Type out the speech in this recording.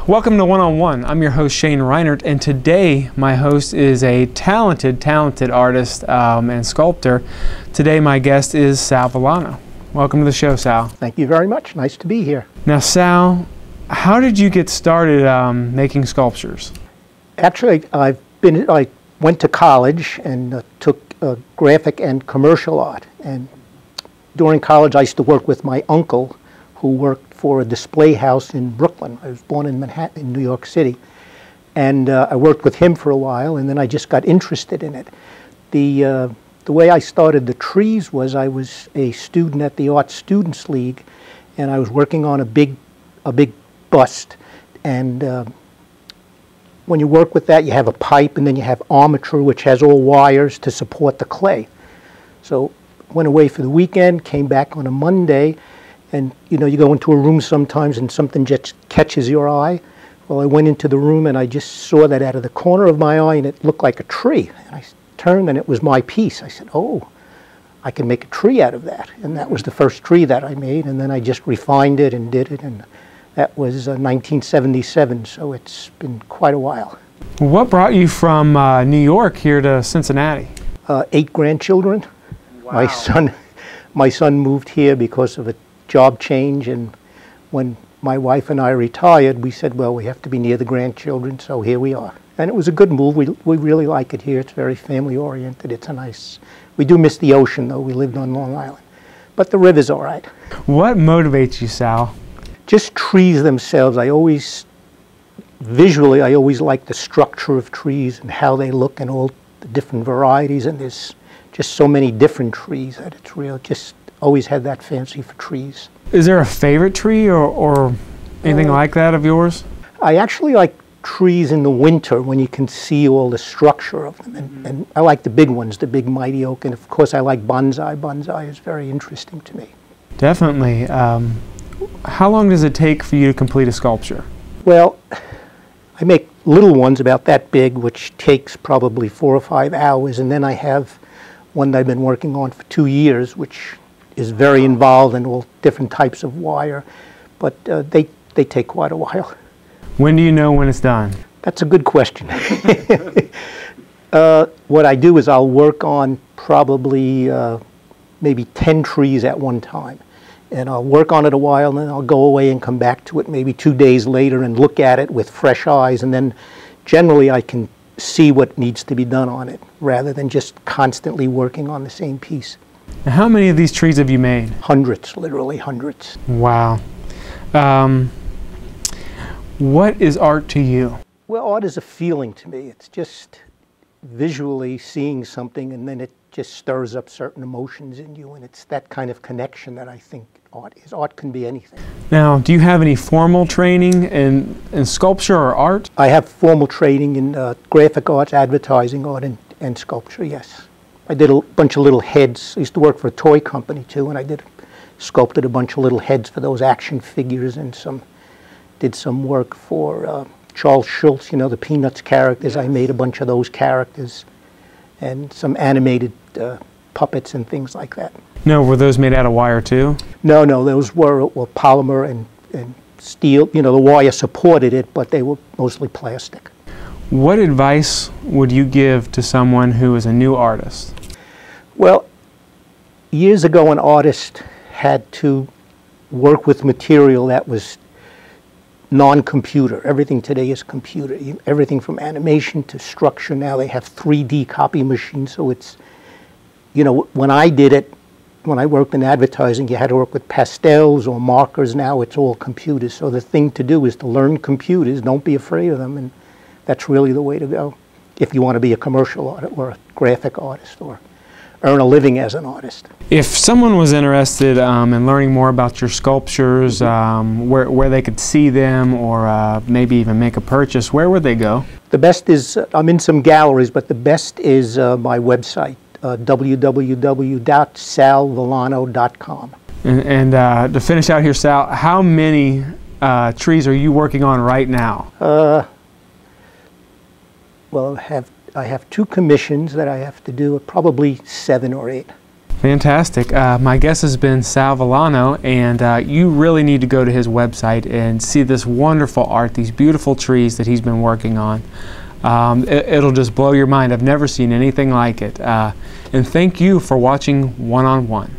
Welcome to One on One. I'm your host Shane Reinert, and today my host is a talented artist and sculptor. Today my guest is Sal Villano. Welcome to the show, Sal. Thank you very much. Nice to be here. Now, Sal, how did you get started making sculptures? Actually, I went to college and took graphic and commercial art. And during college, I used to work with my uncle, who worked for a display house in Brooklyn. I was born in Manhattan, in New York City. And I worked with him for a while, and then I just got interested in it. The way I started the trees was I was a student at the Art Students League, and I was working on a big bust. And when you work with that, you have a pipe, and then you have armature, which has all wires to support the clay. So went away for the weekend, came back on a Monday, and you know, you go into a room sometimes and something just catches your eye. Well, I went into the room and I just saw that out of the corner of my eye, and it looked like a tree. And I turned and it was my piece. I said, oh, I can make a tree out of that. And that was the first tree that I made, and then I just refined it and did it, and that was 1977, so it's been quite a while. What brought you from New York here to Cincinnati? 8 grandchildren. Wow. My son moved here because of a job change, and when my wife and I retired, we said, well, we have to be near the grandchildren, so here we are. And it was a good move. We really like it here. It's very family oriented. It's a nice, we do miss the ocean though. We lived on Long Island, but the river's all right. What motivates you, Sal? Just trees themselves. Visually, I always like the structure of trees and how they look and all the different varieties, and there's just so many different trees that it's real, just always had that fancy for trees. Is there a favorite tree or anything like that of yours? I actually like trees in the winter when you can see all the structure of them, and I like the big ones, the big mighty oak, and of course I like bonsai. Bonsai is very interesting to me. Definitely. How long does it take for you to complete a sculpture? Well, I make little ones about that big, which takes probably 4 or 5 hours, and then I have one that I've been working on for 2 years, which is very involved in all different types of wire, but they take quite a while. When do you know when it's done? That's a good question. What I do is I'll work on probably maybe 10 trees at one time. And I'll work on it a while, and then I'll go away and come back to it maybe 2 days later and look at it with fresh eyes, and then generally I can see what needs to be done on it rather than just constantly working on the same piece. Now, how many of these trees have you made? Hundreds, literally hundreds. Wow. What is art to you? Well, art is a feeling to me. It's just visually seeing something, and then it just stirs up certain emotions in you, and it's that kind of connection that I think art is. Art can be anything. Now, do you have any formal training in sculpture or art? I have formal training in graphic arts, advertising art, and sculpture, yes. I did a bunch of little heads. I used to work for a toy company too, and sculpted a bunch of little heads for those action figures, and did some work for Charles Schulz, you know, the Peanuts characters. Yes. I made a bunch of those characters, and some animated puppets and things like that. No, were those made out of wire too? No, those were polymer and steel. You know, the wire supported it, but they were mostly plastic. What advice would you give to someone who is a new artist? Well, years ago an artist had to work with material that was non-computer. Everything today is computer. Everything from animation to structure. Now they have 3D copy machines, so it's, you know, when I did it, when I worked in advertising, you had to work with pastels or markers. Now it's all computers. So the thing to do is to learn computers. Don't be afraid of them, and that's really the way to go if you want to be a commercial artist or a graphic artist or earn a living as an artist. If someone was interested in learning more about your sculptures, where they could see them or maybe even make a purchase, where would they go? The best is, I'm in some galleries, but the best is my website, www.salvillano.com. And to finish out here, Sal, how many trees are you working on right now? Well, I have 2 commissions that I have to do, probably 7 or 8. Fantastic. My guest has been Sal Villano, and you really need to go to his website and see this wonderful art, these beautiful trees that he's been working on. It'll just blow your mind. I've never seen anything like it. And thank you for watching One on One.